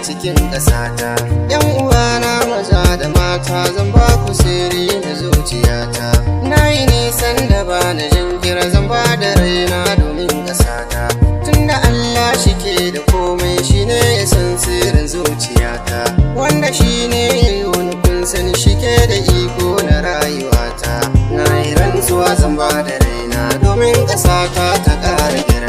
cikin ƙasata. Yan uwana maza da mata zan ba ku sirri na zuciyata. Na yi nisan da ba na jinkira zan ba da raina domin ƙasata. Tunda Allah shi ke da komai shi ne ya san sirrin zuciyata. Wanda shi ne ya yi wani kun sani shi ke da iko na rayuwata. Na yi rantsuwa zan ba da raina domin ƙasata ta ƙara girma.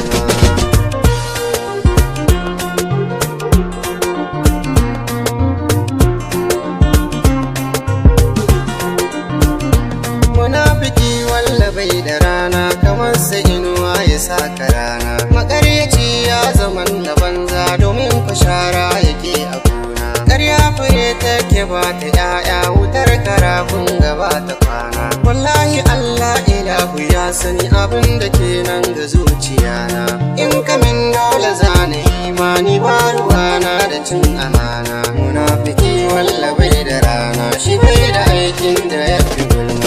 Munafiki walla bai da rana kamar sa inuwa ya saka rana. Makaryaci ya zaman da banza domin kwashara yake a gona. Ƙarya fure take ba ta ƴaƴa wutar karafin gaba ta kwana. Wallahi Allah ilahu ya sani abin da ke nan ga zuciyana. In kamin dole zana imani ba ruwana da cin amana. Munafiki walla bai da rana shi bai da aikin da ya fi gulma.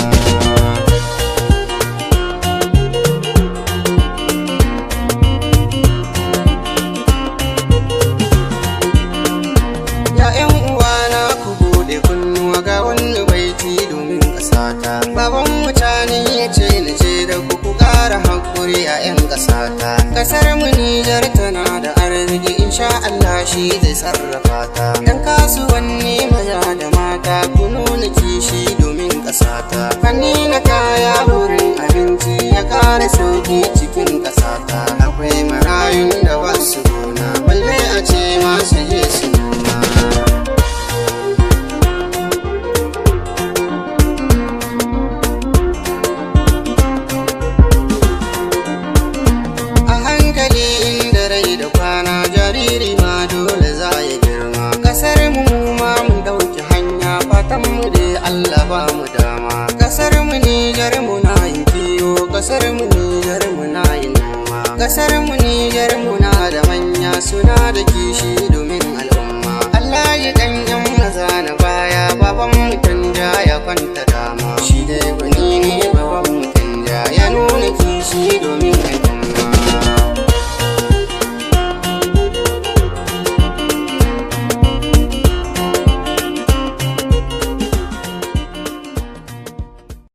Baban mutane ya ce na ce da ku ƙara haƙuri a 'yan ƙasata. Ƙasar mu Niger tana da arziki insha Allah shi zai sarrafa ta. 'Yan kasuwanni maza da mata ku nuna kishi domin ƙasata. Fanni na kaya wurin abinci ya ƙara sauki cikin ƙasata. Akwai marayun da wasu gona balle a ce masu je su noma. Jariri ma dole za ya girma. Kasar mu ma mun dauki hanya fatan mu dai Allah ba mu dama. Kasar mu Niger muna yin kiyo, kasar mu Niger muna yin noma. Kasar mu Niger muna da manya suna da kishi domin al'umma. Allah ya kan yan maza na baya baban mu